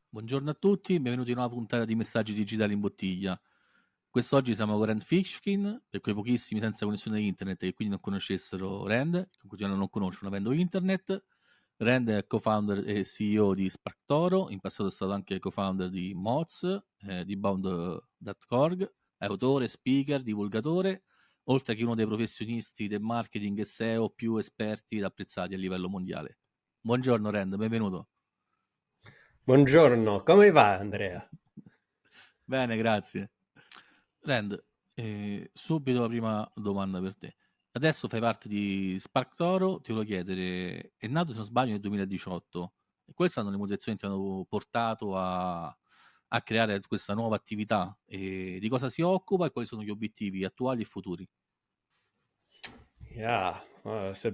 Buongiorno a tutti, benvenuti in una nuova puntata di Messaggi digitali in bottiglia. Quest'oggi siamo con Rand Fishkin, per quei pochissimi senza connessione internet che quindi non conoscessero Rand, che continuano a non conoscerlo avendo internet. Rand è co-founder e CEO di Sparktoro, in passato è stato anche co-founder di Moz, di bound.org, è autore, speaker, divulgatore, oltre che uno dei professionisti del marketing e SEO più esperti ed apprezzati a livello mondiale. Buongiorno Rand, benvenuto. Buongiorno, come va Andrea? Bene, grazie. Rand, subito la prima domanda per te. Adesso fai parte di Sparktoro, ti volevo chiedere, è nato se non sbaglio nel 2018, e quali sono le motivazioni che ti hanno portato a creare questa nuova attività? E di cosa si occupa e quali sono gli obiettivi attuali e futuri? Yeah, it's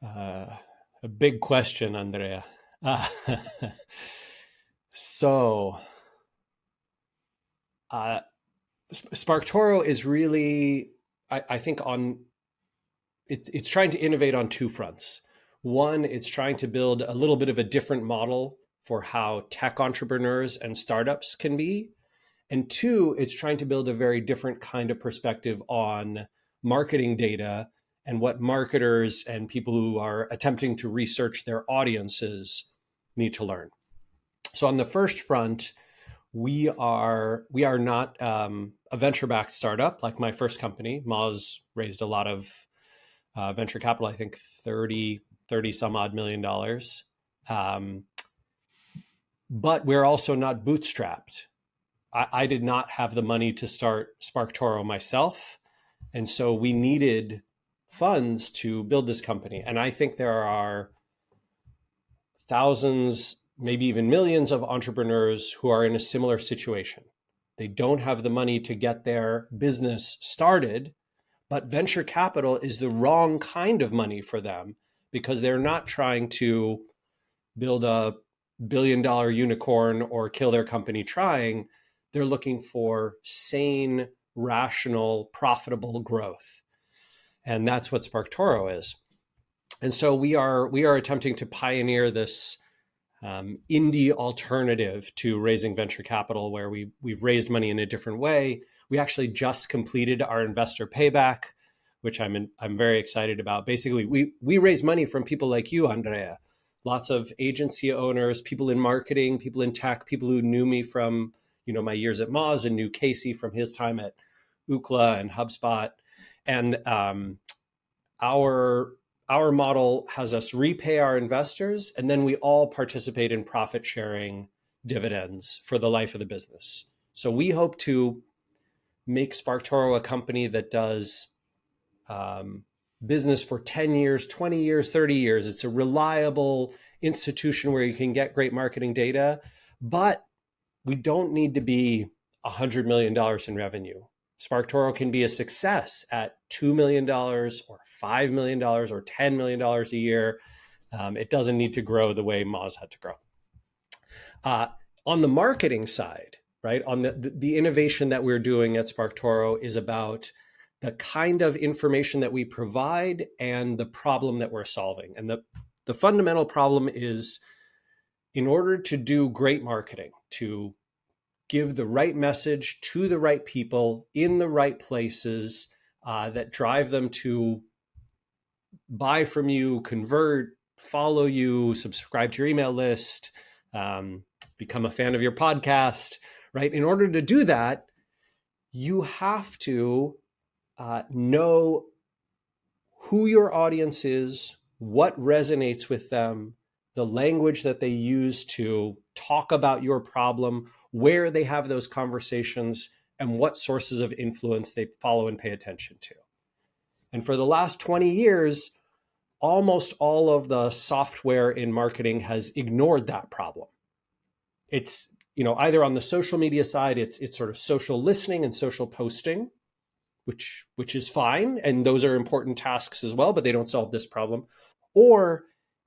a big question, Andrea. Uh, so, Sparktoro is really, I think, it's trying to innovate on two fronts. One, it's trying to build a little bit of a different model for how tech entrepreneurs and startups can be. And two, it's trying to build a very different kind of perspective on marketing data and what marketers and people who are attempting to research their audiences need to learn. So on the first front, we are not a venture-backed startup like my first company. Moz raised a lot of venture capital, I think 30 some odd $1 million. But we're also not bootstrapped. I did not have the money to start Sparktoro myself. And so we needed funds to build this company. And I think there are thousands, maybe even millions of entrepreneurs who are in a similar situation. They don't have the money to get their business started, but venture capital is the wrong kind of money for them because they're not trying to build a $1 billion unicorn or kill their company trying. They're looking for sane, rational, profitable growth. And that's what Sparktoro is. And so we are attempting to pioneer this indie alternative to raising venture capital where we've raised money in a different way. We actually just completed our investor payback, which I'm very excited about. Basically, we raise money from people like you, Andrea. Lots of agency owners, people in marketing, people in tech, people who knew me from my years at Moz and knew Casey from his time at Ookla and HubSpot. And our model has us repay our investors, and then we all participate in profit sharing dividends for the life of the business. So we hope to make Sparktoro a company that does business for 10 years, 20 years, 30 years. It's a reliable institution where you can get great marketing data, but we don't need to be $100 million in revenue. Sparktoro can be a success at $2 million or $5 million or $10 million a year. It doesn't need to grow the way Moz had to grow. On the marketing side, right, on the innovation that we're doing at Sparktoro is about the kind of information that we provide and the problem that we're solving. And the fundamental problem is, in order to do great marketing, to give the right message to the right people in the right places that drive them to buy from you, convert, follow you, subscribe to your email list, become a fan of your podcast, right? In order to do that, you have to know who your audience is, what resonates with them, the language that they use to talk about your problem, where they have those conversations, and what sources of influence they follow and pay attention to. And for the last 20 years, almost all of the software in marketing has ignored that problem. It's, either on the social media side, it's sort of social listening and social posting, which is fine. And those are important tasks as well, but they don't solve this problem. Or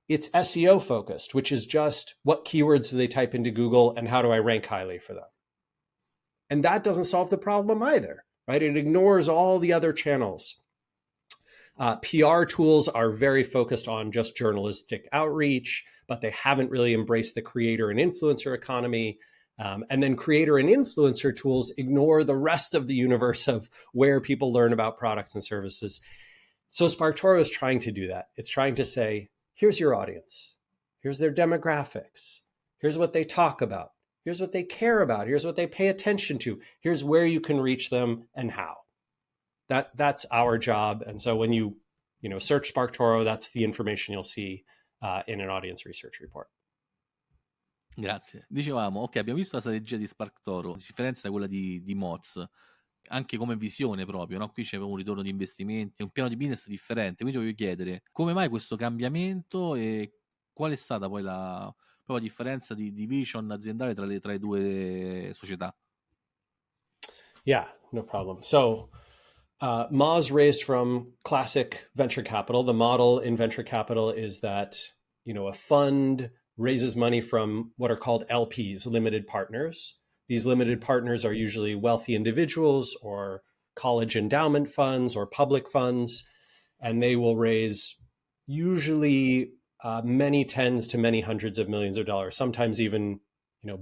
it's SEO focused, which is just what keywords do they type into Google and how do I rank highly for them? And that doesn't solve the problem either, right? It ignores all the other channels. PR tools are very focused on just journalistic outreach, but they haven't really embraced the creator and influencer economy. And then creator and influencer tools ignore the rest of the universe of where people learn about products and services. So Sparktoro is trying to do that. It's trying to say, here's your audience. Here's their demographics. Here's what they talk about. Here's what they care about. Here's what they pay attention to. Here's where you can reach them and how. That's our job. And so when you search Sparktoro, that's the information you'll see in an audience research report. Grazie. Dicevamo, ok, abbiamo visto la strategia di Sparktoro, si differenzia da quella di Moz, anche come visione proprio, no? Qui c'è un ritorno di investimenti, un piano di business differente, quindi voglio chiedere come mai questo cambiamento e qual è stata poi la differenza di vision aziendale tra le due società? Yeah, no problem. So Moz raised from classic venture capital. The model in venture capital is that, a fund raises money from what are called LPs, limited partners. These limited partners are usually wealthy individuals or college endowment funds or public funds, and they will raise usually many tens to many hundreds of millions of dollars, sometimes even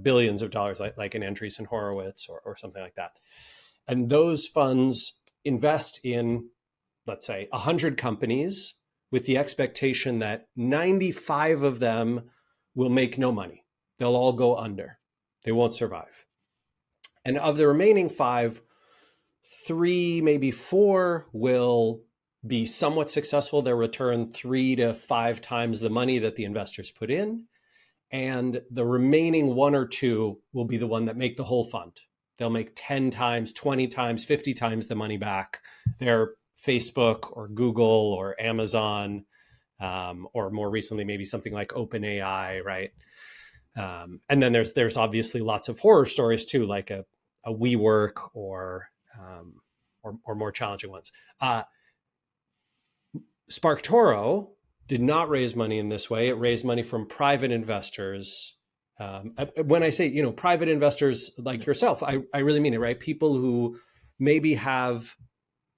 billions of dollars, like an Andreessen Horowitz or something like that. And those funds invest in, let's say, 100 companies with the expectation that 95 of them will make no money. They'll all go under. They won't survive. And of the remaining 5, 3, maybe 4 will be somewhat successful. They'll return 3 to 5 times the money that the investors put in. And the remaining 1 or 2 will be the one that make the whole fund. They'll make 10 times, 20 times, 50 times the money back. They're Facebook or Google or Amazon, or more recently, maybe something like OpenAI, right? And then there's obviously lots of horror stories too, like a WeWork or more challenging ones. Sparktoro did not raise money in this way. It raised money from private investors. When I say, private investors like yourself, I really mean it, right? People who maybe have,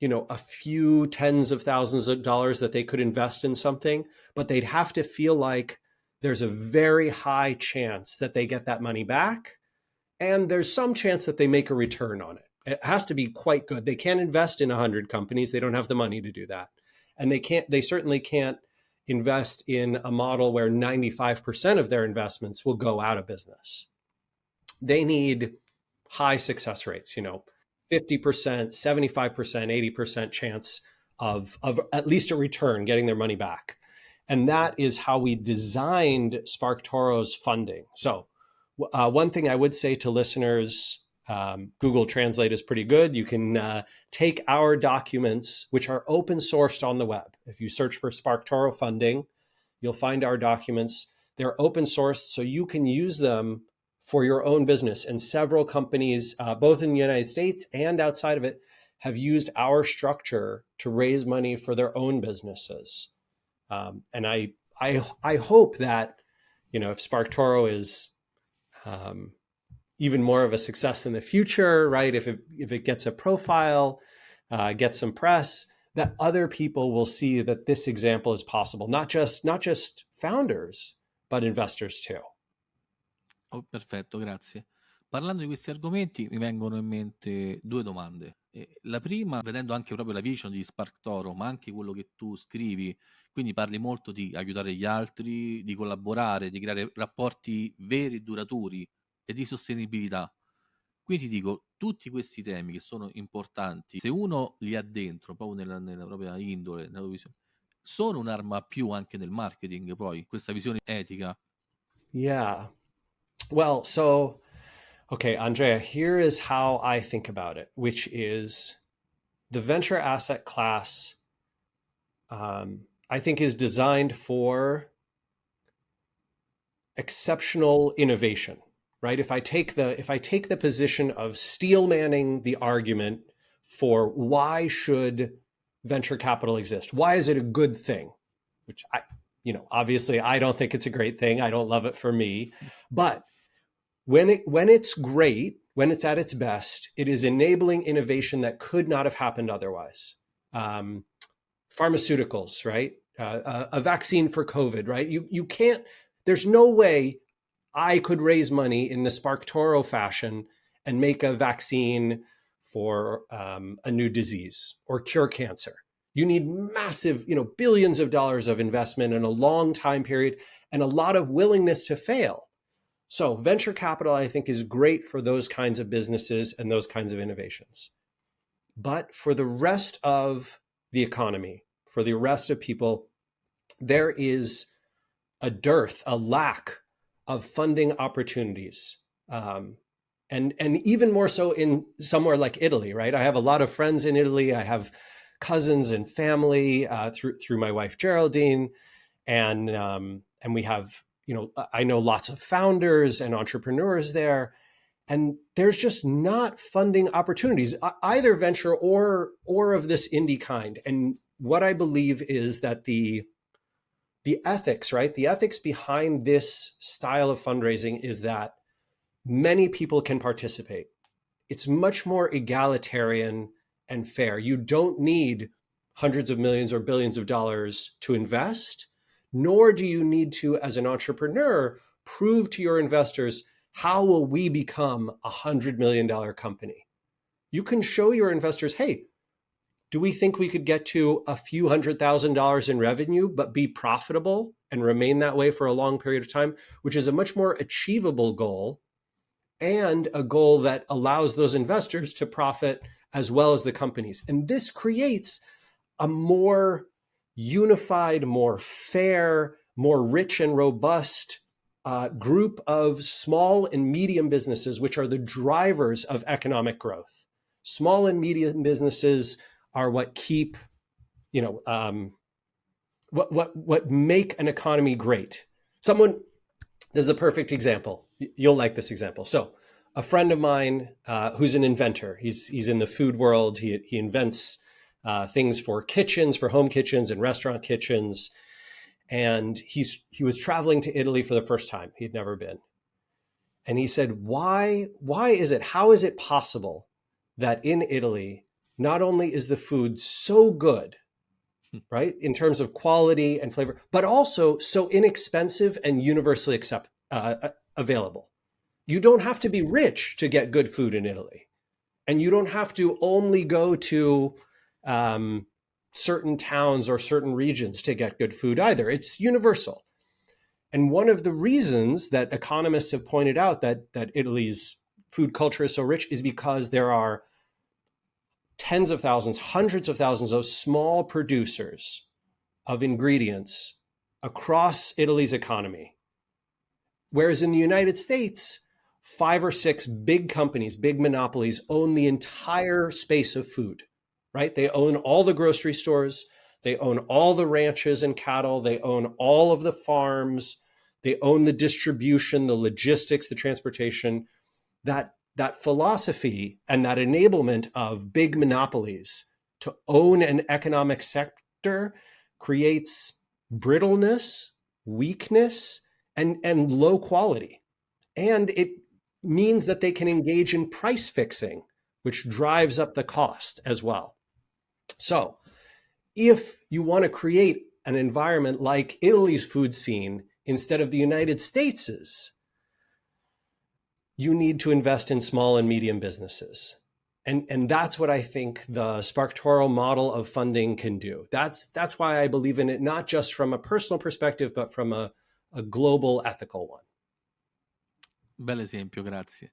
a few tens of thousands of dollars that they could invest in something, but they'd have to feel like there's a very high chance that they get that money back. And there's some chance that they make a return on it. It has to be quite good. They can't invest in 100 companies. They don't have the money to do that. And they certainly can't invest in a model where 95% of their investments will go out of business. They need high success rates, 50%, 75%, 80% chance of at least a return, getting their money back. And that is how we designed Sparktoro's funding. So one thing I would say to listeners, Google Translate is pretty good. You can take our documents, which are open sourced on the web. If you search for Sparktoro funding, you'll find our documents. They're open sourced, so you can use them for your own business. And several companies, both in the United States and outside of it, have used our structure to raise money for their own businesses. And I hope that, if Sparktoro is even more of a success in the future, right? If it gets a profile, gets some press, that other people will see that this example is possible. Not just founders, but investors too. Oh, perfetto, grazie. Parlando di questi argomenti mi vengono in mente 2 domande. La prima, vedendo anche proprio la vision di Sparktoro, ma anche quello che tu scrivi, quindi parli molto di aiutare gli altri, di collaborare, di creare rapporti veri e duraturi e di sostenibilità. Quindi ti dico, tutti questi temi che sono importanti, se uno li ha dentro, proprio nella propria indole, nella propria visione, sono un'arma più anche nel marketing, poi, questa visione etica. Yeah. Well, so, okay, Andrea, here is how I think about it, which is the venture asset class, I think, is designed for exceptional innovation, right? If I take the position of steel manning the argument for why should venture capital exist, why is it a good thing, which Obviously I don't think it's a great thing. I don't love it for me, but when it's great, when it's at its best, it is enabling innovation that could not have happened otherwise. Pharmaceuticals, right? A vaccine for COVID, right? You can't. There's no way I could raise money in the Sparktoro fashion and make a vaccine for a new disease or cure cancer. You need massive, billions of dollars of investment in a long time period and a lot of willingness to fail. So venture capital, I think, is great for those kinds of businesses and those kinds of innovations. But for the rest of the economy, for the rest of people, there is a dearth, a lack of funding opportunities. And even more so in somewhere like Italy, right? I have a lot of friends in Italy. I have cousins and family through my wife, Geraldine. And we have, I know lots of founders and entrepreneurs there. And there's just not funding opportunities, either venture or of this indie kind. And what I believe is that the ethics, right? The ethics behind this style of fundraising is that many people can participate. It's much more egalitarian and fair. You don't need hundreds of millions or billions of dollars to invest, nor do you need to, as an entrepreneur, prove to your investors, how will we become $100 million company? You can show your investors, hey, do we think we could get to a few $100,000 in revenue, but be profitable and remain that way for a long period of time, which is a much more achievable goal and a goal that allows those investors to profit as well as the companies. And this creates a more unified, more fair, more rich and robust group of small and medium businesses, which are the drivers of economic growth. Small and medium businesses are what keep, what make an economy great. This is a perfect example. You'll like this example. So a friend of mine who's an inventor, he's in the food world. He invents things for kitchens, for home kitchens and restaurant kitchens. And he was traveling to Italy for the first time. He'd never been. And he said, how is it possible that in Italy, not only is the food so good, right, in terms of quality and flavor, but also so inexpensive and universally available? You don't have to be rich to get good food in Italy. And you don't have to only go to certain towns or certain regions to get good food either. It's universal. And one of the reasons that economists have pointed out that Italy's food culture is so rich is because there are tens of thousands, hundreds of thousands of small producers of ingredients across Italy's economy. Whereas in the United States, 5 or 6 big companies, big monopolies own the entire space of food, right? They own all the grocery stores. They own all the ranches and cattle. They own all of the farms. They own the distribution, the logistics, the transportation. That philosophy and that enablement of big monopolies to own an economic sector creates brittleness, weakness, and low quality. And it means that they can engage in price fixing, which drives up the cost as well. So if you want to create an environment like Italy's food scene instead of the United States's, you need to invest in small and medium businesses. And that's what I think the Sparktoro model of funding can do. That's why I believe in it, not just from a personal perspective, but from a global ethical one. Bel esempio, grazie.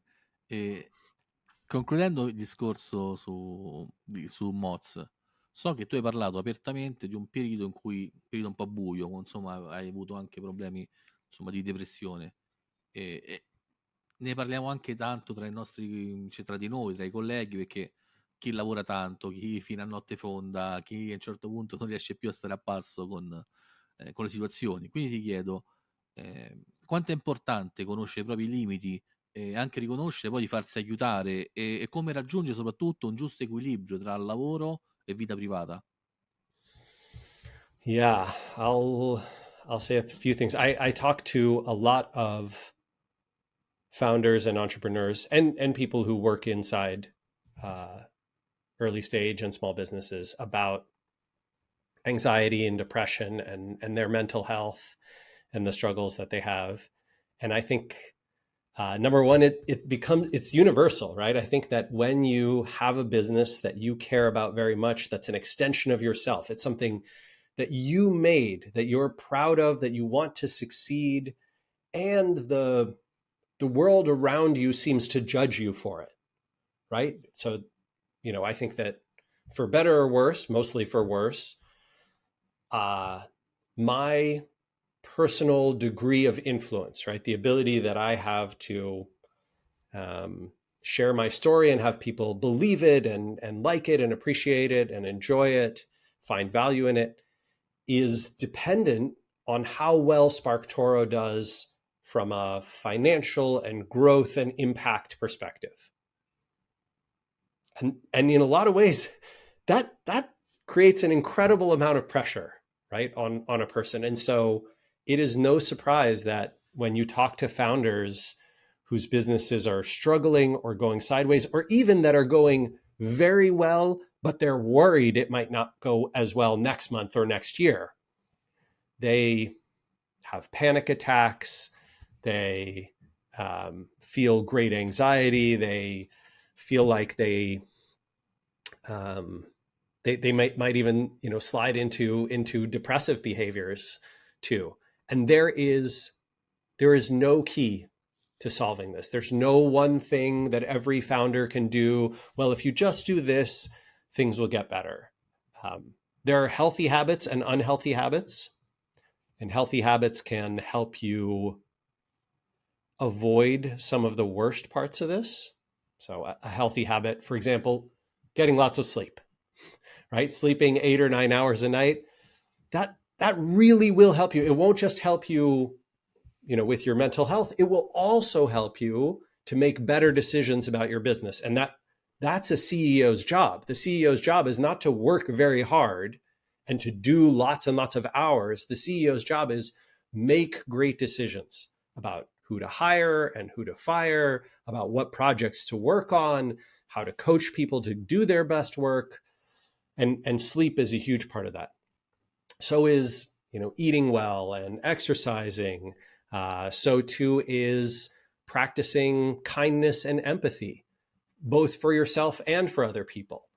Concludendo il discorso su Moz, so che tu hai parlato apertamente di un periodo un po' buio, insomma hai avuto anche problemi, insomma, di depressione. E ne parliamo anche tanto tra di noi, tra i colleghi, perché chi lavora tanto, chi fino a notte fonda, chi a un certo punto non riesce più a stare a passo con le situazioni. Quindi ti chiedo, quanto è importante conoscere i propri limiti e anche riconoscere, poi di farsi aiutare e come raggiungere soprattutto un giusto equilibrio tra lavoro e vita privata? Yeah, I'll I'll say a few things. I talk to a lot of founders and entrepreneurs and people who work inside early stage and small businesses about anxiety and depression and their mental health and the struggles that they have. And I think number one, it's universal, right? I think that when you have a business that you care about very much, that's an extension of yourself. It's something that you made, that you're proud of, that you want to succeed, and the world around you seems to judge you for it, right? So, I think that for better or worse, mostly for worse, my personal degree of influence, right? The ability that I have to share my story and have people believe it and like it and appreciate it and enjoy it, find value in it, is dependent on how well Sparktoro does from a financial and growth and impact perspective. And in a lot of ways, that creates an incredible amount of pressure, right, on a person. And so it is no surprise that when you talk to founders whose businesses are struggling or going sideways, or even that are going very well, but they're worried it might not go as well next month or next year, they have panic attacks, they feel great anxiety, they feel like they might even slide into depressive behaviors too. And there is no key to solving this. There's no one thing that every founder can do. Well, if you just do this, things will get better. There are healthy habits and unhealthy habits, and healthy habits can help you avoid some of the worst parts of this. So a healthy habit, for example, getting lots of sleep, right? Sleeping 8 or 9 hours a night, that really will help you. It won't just help you, with your mental health. It will also help you to make better decisions about your business. And that's a CEO's job. The CEO's job is not to work very hard and to do lots and lots of hours. The CEO's job is make great decisions about who to hire and who to fire, about what projects to work on, how to coach people to do their best work. And sleep is a huge part of that. So is, eating well and exercising. So too is practicing kindness and empathy, both for yourself and for other people.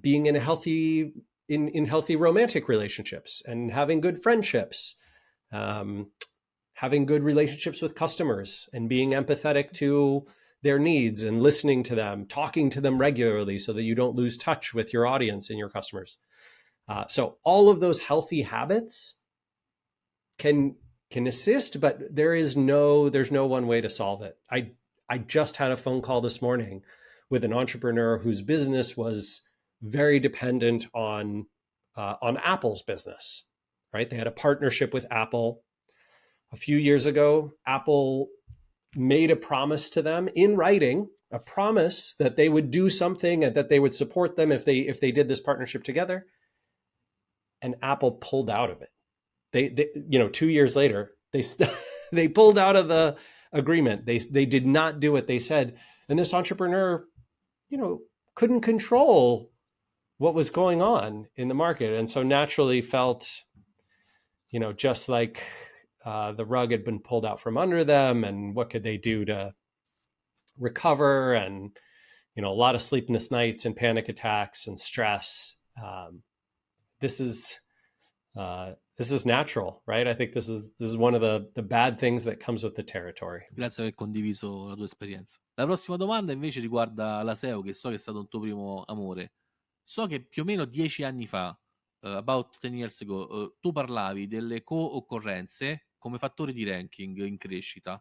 Being in healthy romantic relationships and having good friendships, having good relationships with customers and being empathetic to their needs and listening to them, talking to them regularly so that you don't lose touch with your audience and your customers. So all of those healthy habits can assist, but there's no one way to solve it. I just had a phone call this morning with an entrepreneur whose business was very dependent on Apple's business, right? They had a partnership with Apple. A few years ago, Apple made a promise to them in writing, a promise that they would do something and that they would support them if they did this partnership together. And Apple pulled out of it. They 2 years later, they pulled out of the agreement. They did not do what they said. And this entrepreneur, couldn't control what was going on in the market. And so naturally felt, just like the rug had been pulled out from under them, and what could they do to recover? And, a lot of sleepless nights and panic attacks and stress. This is natural, right? I think this is one of the bad things that comes with the territory. Grazie per aver condiviso la tua esperienza. La prossima domanda invece riguarda la SEO, che so che è stato un tuo primo amore. So che più o meno 10 anni fa, about 10 years ago, tu parlavi delle co-occorrenze come fattori di ranking in crescita.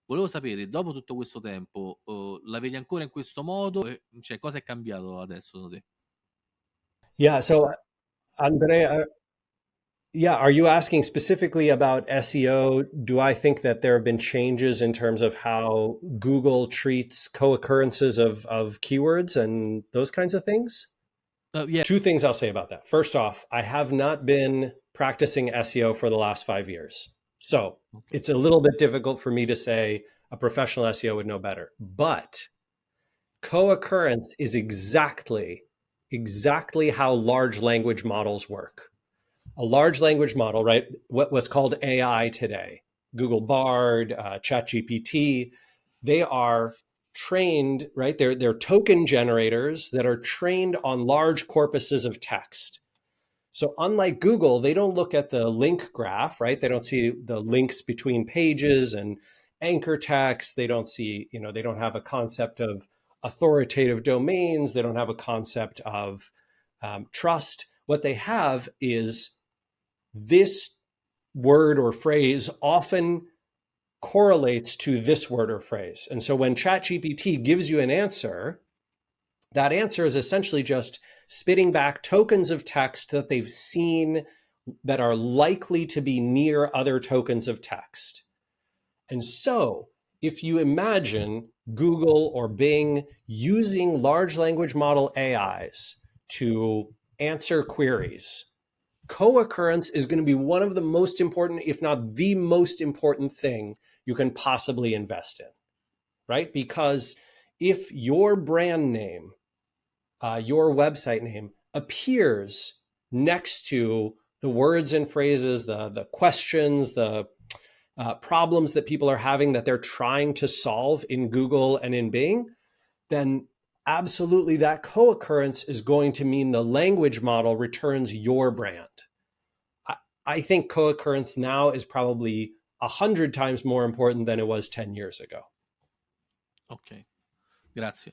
Volevo sapere, dopo tutto questo tempo, la vedi ancora in questo modo? Cioè, cosa è cambiato adesso secondo te? Yeah. So, Andrea, are you asking specifically about SEO? Do I think that there have been changes in terms of how Google treats co-occurrences of keywords and those kinds of things? Yeah. Two things I'll say about that. First off, I have not been practicing SEO for the last 5 years. So Okay. it's a little bit difficult for me to say a professional SEO would know better. But co-occurrence is exactly how large language models work. A large language model, right? What's called AI today, Google Bard, ChatGPT, they are trained, right? They're token generators that are trained on large corpuses of text. So unlike Google, they don't look at the link graph, right? They don't see the links between pages and anchor text. They don't see, they don't have a concept of authoritative domains. They don't have a concept of trust. What they have is this word or phrase often correlates to this word or phrase. And so when ChatGPT gives you an answer, that answer is essentially just spitting back tokens of text that they've seen that are likely to be near other tokens of text. And so if you imagine Google or Bing using large language model AIs to answer queries, co-occurrence is going to be one of the most important, if not the most important thing you can possibly invest in, right? Because if your brand name, your website name appears next to the words and phrases, the questions, the problems that people are having that they're trying to solve in Google and in Bing, then absolutely that co-occurrence is going to mean the language model returns your brand. I think co-occurrence now is probably 100 times more important than it was 10 years ago. Ok, grazie.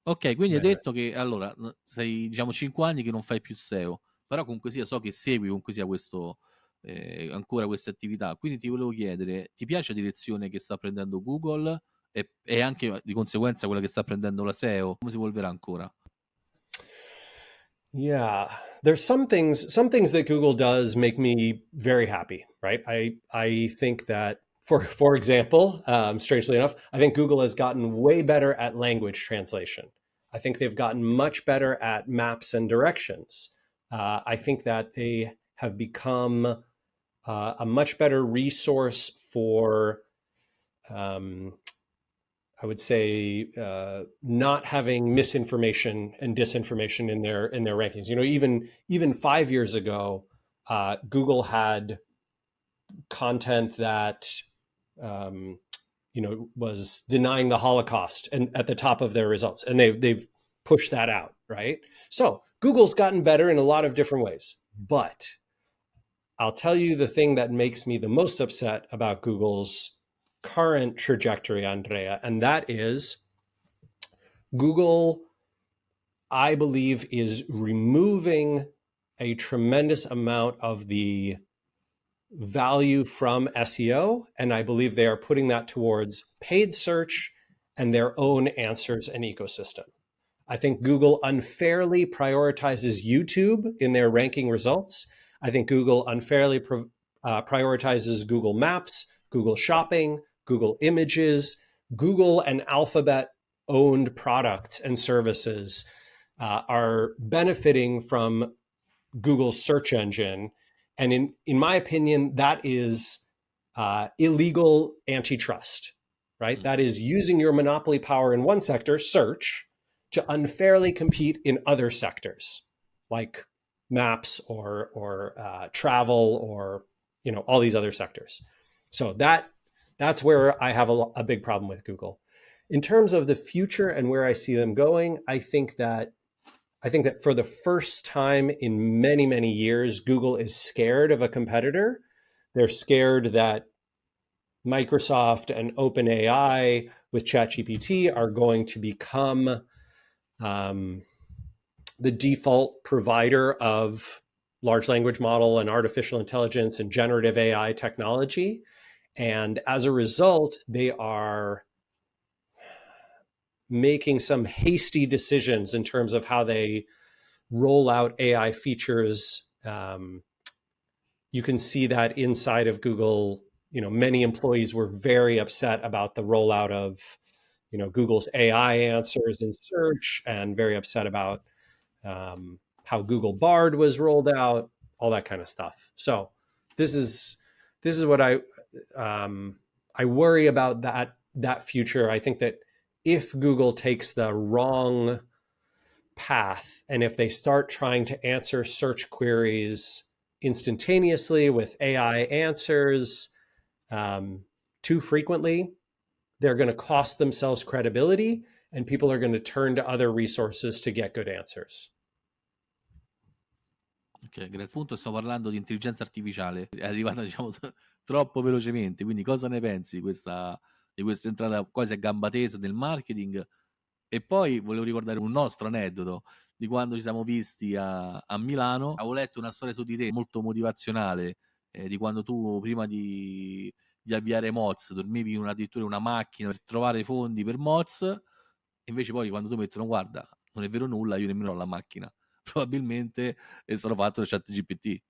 Ok, quindi hai detto che allora sei, diciamo, 5 anni che non fai più SEO, però comunque sia so che segui comunque sia questo, ancora queste attività. Quindi ti volevo chiedere, ti piace la direzione che sta prendendo Google e anche di conseguenza quella che sta prendendo la SEO? Come si evolverà ancora? Yeah, there's some things that Google does make me very happy, right? I think that for example, strangely enough, I think Google has gotten way better at language translation. I think they've gotten much better at maps and directions. I think that they have become a much better resource for I would say not having misinformation and disinformation in their rankings. Even 5 years ago, Google had content that was denying the Holocaust and at the top of their results, and they've pushed that out, right? So Google's gotten better in a lot of different ways, but I'll tell you the thing that makes me the most upset about Google's current trajectory, Andrea, and that is Google, I believe, is removing a tremendous amount of the value from SEO, and I believe they are putting that towards paid search and their own answers and ecosystem. I think Google unfairly prioritizes YouTube in their ranking results. I think Google unfairly prioritizes Google Maps, Google Shopping, Google Images, Google and Alphabet owned products and services are benefiting from Google's search engine. And in my opinion, that is illegal antitrust, right? That is using your monopoly power in one sector, search, to unfairly compete in other sectors like maps or travel or all these other sectors. So that's where I have a big problem with Google. In terms of the future and where I see them going, I think that for the first time in many, many years, Google is scared of a competitor. They're scared that Microsoft and OpenAI with ChatGPT are going to become the default provider of large language model and artificial intelligence and generative AI technology. And as a result, they are making some hasty decisions in terms of how they roll out AI features. You can see that inside of Google, many employees were very upset about the rollout of, Google's AI answers in search and very upset about how Google Bard was rolled out, all that kind of stuff. So this is what I worry about that future. I think that if Google takes the wrong path, and if they start trying to answer search queries instantaneously with AI answers too frequently, they're going to cost themselves credibility, and people are going to turn to other resources to get good answers. Ok, grazie. Appunto stiamo parlando di intelligenza artificiale, è arrivata diciamo troppo velocemente, quindi cosa ne pensi di questa entrata quasi a gamba tesa del marketing? E poi volevo ricordare un nostro aneddoto di quando ci siamo visti a Milano. Avevo letto una storia su di te molto motivazionale, di quando tu prima di avviare Moz dormivi addirittura in una macchina per trovare fondi per Moz, e invece poi quando tu mettono guarda non è vero nulla, io nemmeno ho la macchina, probabilmente è stato fatto da ChatGPT.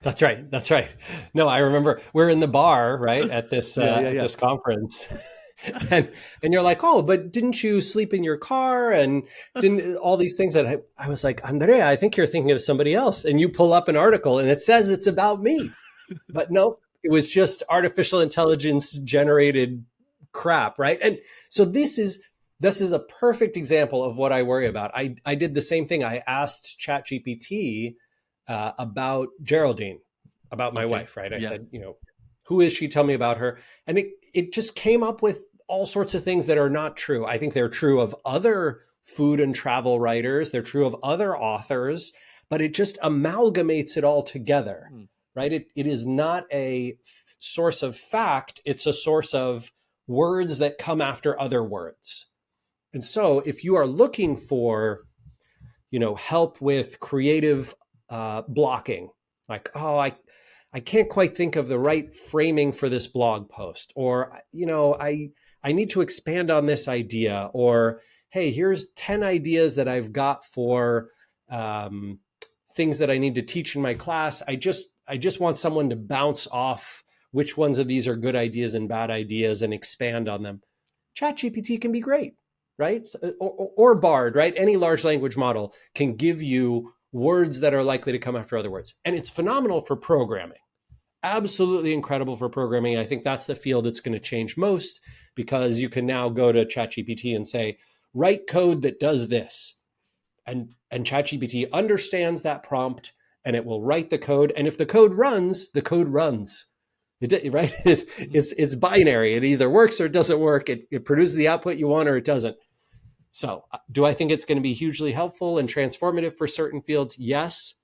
That's right. No, I remember we're in the bar, right, at this Yeah. this conference, and you're like, oh, but didn't you sleep in your car, and didn't all these things that I was like, Andrea, I think you're thinking of somebody else, and you pull up an article and it says it's about me, but no, it was just artificial intelligence generated crap, right? And so this is a perfect example of what I worry about. I did the same thing. I asked ChatGPT about Geraldine, about my wife, right? I said, who is she? Tell me about her. And it just came up with all sorts of things that are not true. I think they're true of other food and travel writers. They're true of other authors, but it just amalgamates it all together, right? It is not a source of fact. It's a source of words that come after other words. And so if you are looking for, help with creative blocking, like, oh, I can't quite think of the right framing for this blog post, or, I need to expand on this idea, or, hey, here's 10 ideas that I've got for things that I need to teach in my class. I just want someone to bounce off which ones of these are good ideas and bad ideas and expand on them. ChatGPT can be great, right? Or Bard, right? Any large language model can give you words that are likely to come after other words. And it's phenomenal for programming. Absolutely incredible for programming. I think that's the field that's going to change most, because you can now go to ChatGPT and say, write code that does this. And ChatGPT understands that prompt, and it will write the code. And if the code runs, the code runs. Right? It's binary. It either works or it doesn't work. It produces the output you want or it doesn't. So do I think it's going to be hugely helpful and transformative for certain fields? Yes.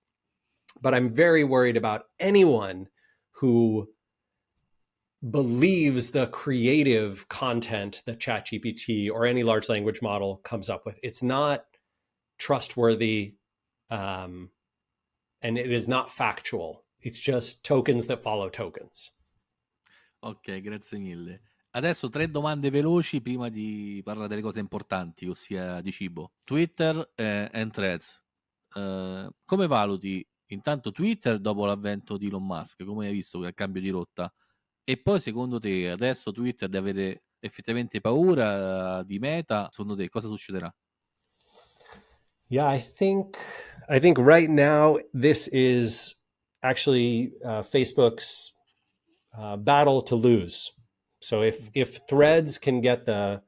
But I'm very worried about anyone who believes the creative content that ChatGPT or any large language model comes up with. It's not trustworthy, and it is not factual. It's just tokens that follow tokens. Ok, grazie mille. Adesso 3 domande veloci prima di parlare delle cose importanti, ossia di cibo. Twitter and Threads. Come valuti intanto Twitter dopo l'avvento di Elon Musk? Come hai visto quel cambio di rotta? E poi secondo te adesso Twitter deve avere effettivamente paura di Meta? Secondo te cosa succederà? Yeah, I think right now this is actually Facebook's battle to lose. So if Threads can get the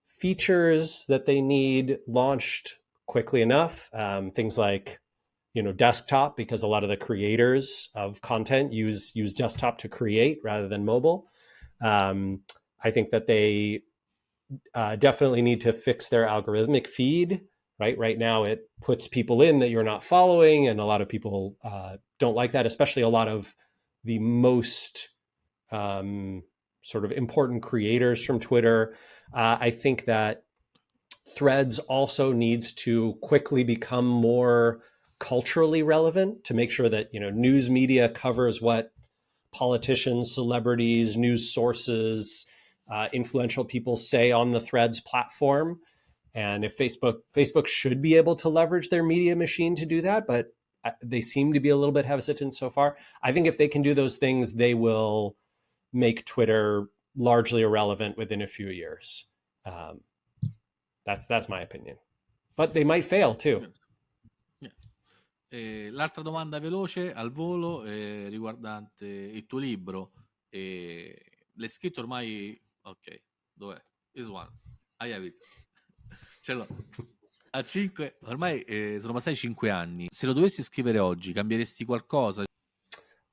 features that they need launched quickly enough, things like desktop, because a lot of the creators of content use desktop to create rather than mobile. I think that they definitely need to fix their algorithmic feed. Right now, it puts people in that you're not following, and a lot of people don't like that, especially a lot of the most sort of important creators from Twitter. I think that Threads also needs to quickly become more culturally relevant, to make sure that news media covers what politicians, celebrities, news sources, influential people say on the Threads platform. And if Facebook should be able to leverage their media machine to do that, but they seem to be a little bit hesitant so far. I think if they can do those things, they will make Twitter largely irrelevant within a few years. That's my opinion. but they might fail too. Yeah. L'altra domanda veloce al volo riguardante il tuo libro. L'hai scritto ormai? Ok, dov'è? This one. I have it. Ce l'ho. A 5, ormai sono passati 5 anni. Se lo dovessi scrivere oggi, cambieresti qualcosa?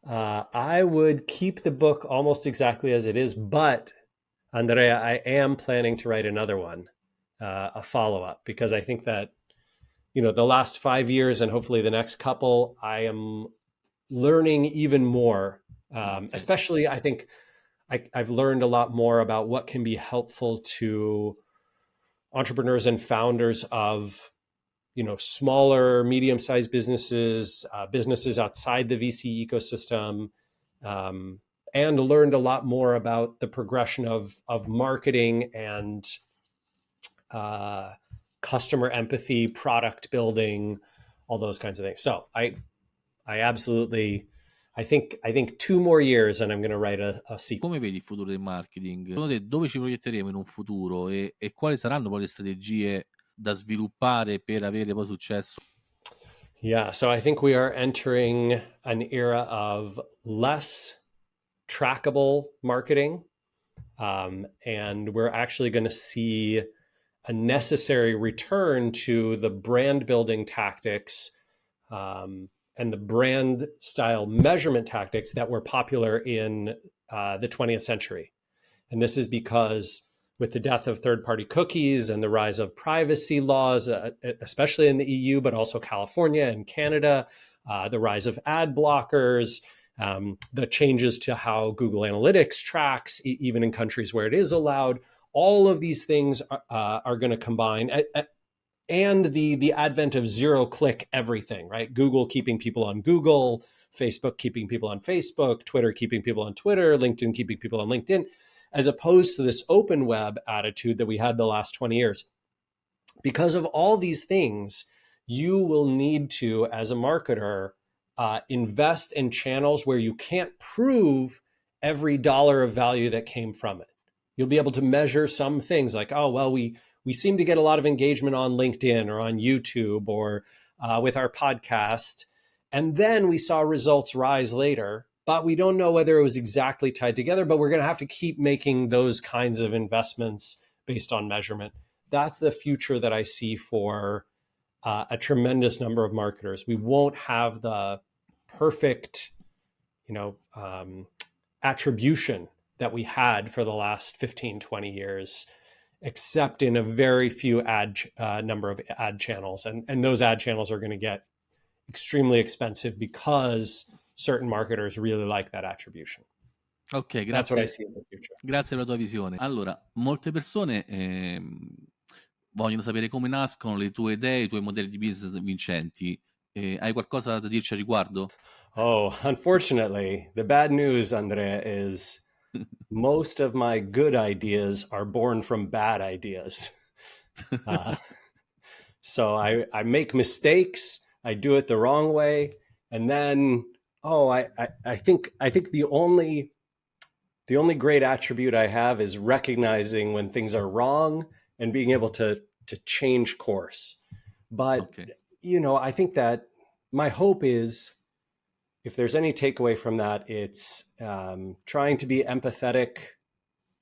I would keep the book almost exactly as it is, but Andrea, I am planning to write another one, a follow-up, because I think that, the last 5 years and hopefully the next couple, I am learning even more. Okay. Especially, I think I've learned a lot more about what can be helpful to entrepreneurs and founders of smaller, medium-sized businesses, businesses outside the VC ecosystem, and learned a lot more about the progression of marketing and customer empathy, product building, all those kinds of things. So I absolutely, I think 2 more years and I'm going to write a sequel. Come vedi il futuro del marketing? Secondo te dove ci proietteremo in un futuro e quali saranno poi le strategie da sviluppare per avere poi successo? Yeah, so I think we are entering an era of less trackable marketing. And we're actually going to see a necessary return to the brand building tactics and the brand style measurement tactics that were popular in the 20th century. And this is because with the death of third-party cookies and the rise of privacy laws, especially in the EU, but also California and Canada, the rise of ad blockers, the changes to how Google Analytics tracks, even in countries where it is allowed, all of these things are going to combine. And the advent of zero-click everything, right? Google keeping people on Google, Facebook keeping people on Facebook, Twitter keeping people on Twitter, LinkedIn keeping people on LinkedIn, as opposed to this open web attitude that we had the last 20 years. Because of all these things, you will need to, as a marketer, invest in channels where you can't prove every dollar of value that came from it. You'll be able to measure some things like, oh, well, we seem to get a lot of engagement on LinkedIn or on YouTube or with our podcast. And then we saw results rise later, but we don't know whether it was exactly tied together, but we're going to have to keep making those kinds of investments based on measurement. That's the future that I see for a tremendous number of marketers. We won't have the perfect, attribution that we had for the last 15, 20 years, except in a very few number of ad channels. And those ad channels are going to get extremely expensive because certain marketers really like that attribution. Ok, That's what I grazie. see in the future. Grazie per la tua visione. Allora, molte persone vogliono sapere come nascono le tue idee, i tuoi modelli di business vincenti. Hai qualcosa da dirci a riguardo? Oh, unfortunately, the bad news, Andrea, is most of my good ideas are born from bad ideas. So I make mistakes, I do it the wrong way, and then I think the only great attribute I have is recognizing when things are wrong and being able to change course. But Okay. I think that my hope is, if there's any takeaway from that, it's trying to be empathetic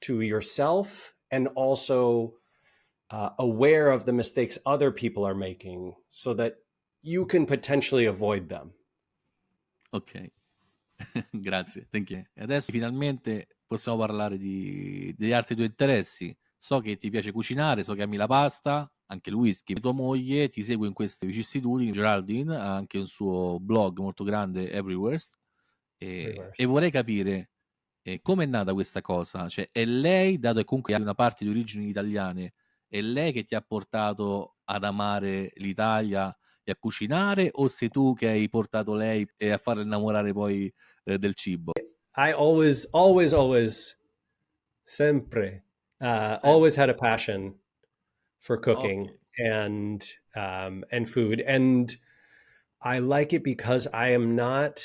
to yourself and also aware of the mistakes other people are making so that you can potentially avoid them. Ok, grazie. Thank you. E adesso finalmente possiamo parlare degli altri tuoi interessi. So che ti piace cucinare, so che ami la pasta, anche il whisky. Tua moglie ti segue in queste vicissitudini. Geraldine ha anche un suo blog molto grande, Everywhere. E vorrei capire come è nata questa cosa. Cioè, è lei, dato che comunque hai una parte di origini italiane, è lei che ti ha portato ad amare l'Italia e a cucinare, o sei tu che hai portato lei a farla innamorare poi del cibo? I always sempre always had a passion for cooking. Okay. And food, and I like it because I am not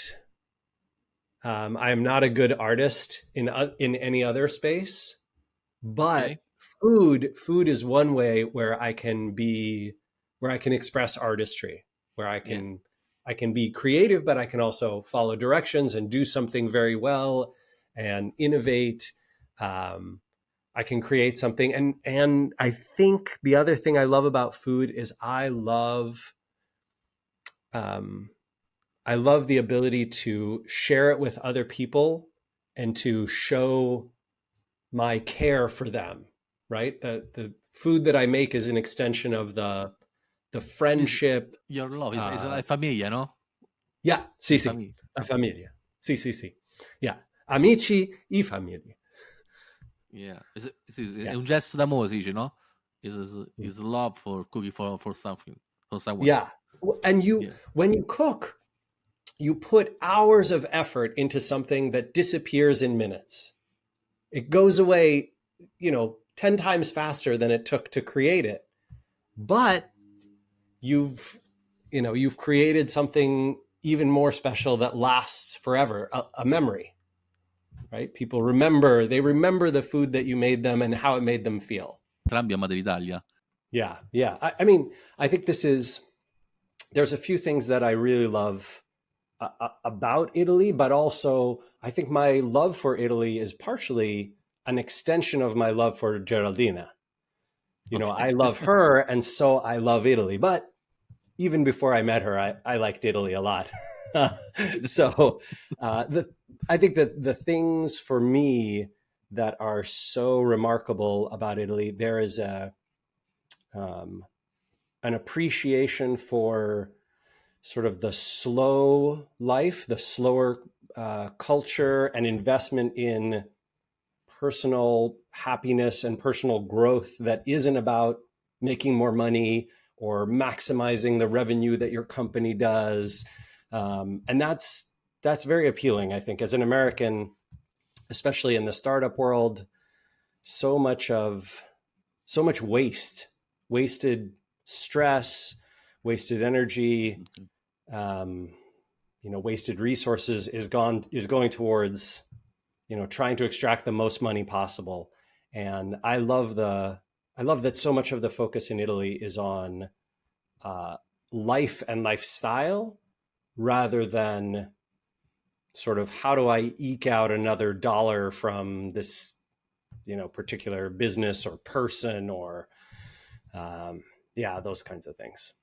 a good artist in any other space, but Okay. food is one way where I can be where I can express artistry, where I can be creative, but I can also follow directions and do something very well and innovate. I can create something. And I think the other thing I love about food is I love the ability to share it with other people and to show my care for them, right? The food that I make is an extension of the friendship. Your love is la famiglia, no? Yeah, sì, sì, Famiglia. la famiglia. Sì, sì, sì. Yeah, amici e famiglia. Yeah. È un gesto d'amore, si dice, no? Is love for cooking for something, for someone. Yeah, and when you cook, you put hours of effort into something that disappears in minutes. It goes away, 10 times faster than it took to create it. But you've created something even more special that lasts forever, a memory, right? People remember the food that you made them and how it made them feel. Entrambi amate l'Italia. Yeah. I mean, I think there's a few things that I really love about Italy, but also I think my love for Italy is partially an extension of my love for Geraldina. I love her, and so I love Italy. But even before I met her, I liked Italy a lot. So I think that the things for me that are so remarkable about Italy, there is an appreciation for sort of the slow life, the slower culture, and investment in personal happiness and personal growth that isn't about making more money or maximizing the revenue that your company does. And that's very appealing, I think, as an American, especially in the startup world. So much wasted stress, wasted energy, wasted resources is going towards, trying to extract the most money possible. And I love that so much of the focus in Italy is on life and lifestyle rather than sort of how do I eke out another dollar from this, particular business or person or, those kinds of things.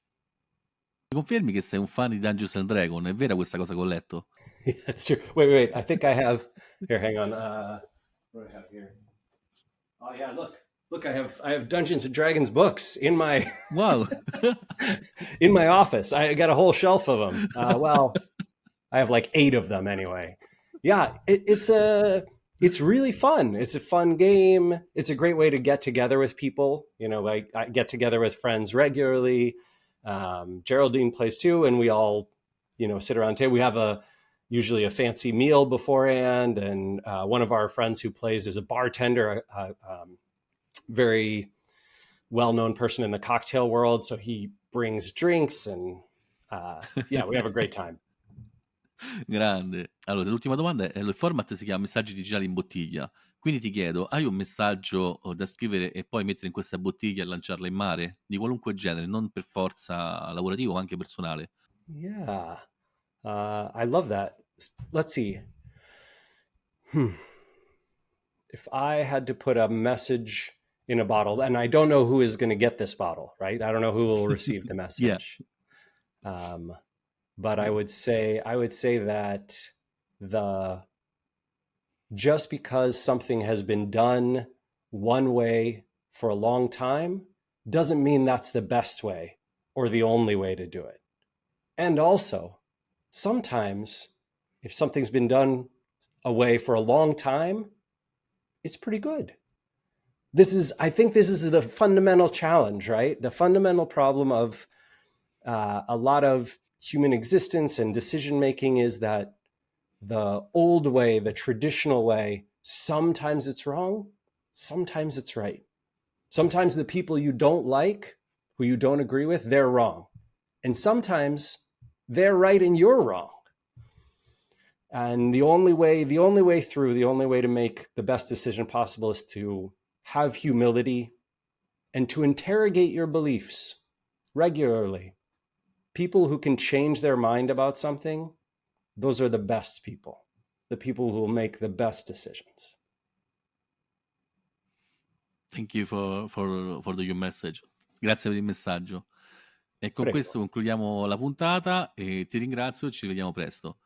Mi confermi che sei un fan di Dungeons and Dragons? È vera questa cosa che ho letto? Yeah, that's true. Wait. I think I have here. Hang on. What do I have here? Oh yeah, look. I have Dungeons and Dragons books in my Wow. in my office. I got a whole shelf of them. Well, I have like 8 of them anyway. Yeah, it's really fun. It's a fun game. It's a great way to get together with people. I get together with friends regularly. Geraldine plays too, and we all, sit around the table. We have usually a fancy meal beforehand, and one of our friends who plays is a bartender, a very well-known person in the cocktail world. So he brings drinks, and we have a great time. Grande. Allora, l'ultima domanda è: il format si chiama messaggi digitali in bottiglia. Quindi ti chiedo, hai un messaggio da scrivere e poi mettere in questa bottiglia e lanciarla in mare? Di qualunque genere, non per forza lavorativo, ma anche personale. Yeah. I love that. Let's see. If I had to put a message in a bottle, and I don't know who is going to get this bottle, right? I don't know who will receive the message. But I would say that just because something has been done one way for a long time doesn't mean that's the best way or the only way to do it. And also, sometimes if something's been done a way for a long time, it's pretty good. I think this is the fundamental challenge, right? The fundamental problem of a lot of human existence and decision-making is that the old way, the traditional way, sometimes it's wrong, sometimes it's right. Sometimes the people you don't like, who you don't agree with, they're wrong. And sometimes they're right and you're wrong. And the only way to make the best decision possible is to have humility and to interrogate your beliefs regularly. People who can change their mind about something, those are the best people, the people who will make the best decisions. Thank you for your message. Grazie per il messaggio. E con Prego. questo concludiamo la puntata e ti ringrazio e ci vediamo presto.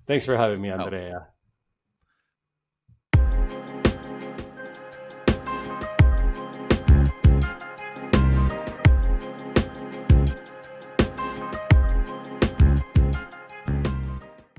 Thanks for having me, Ciao. Andrea.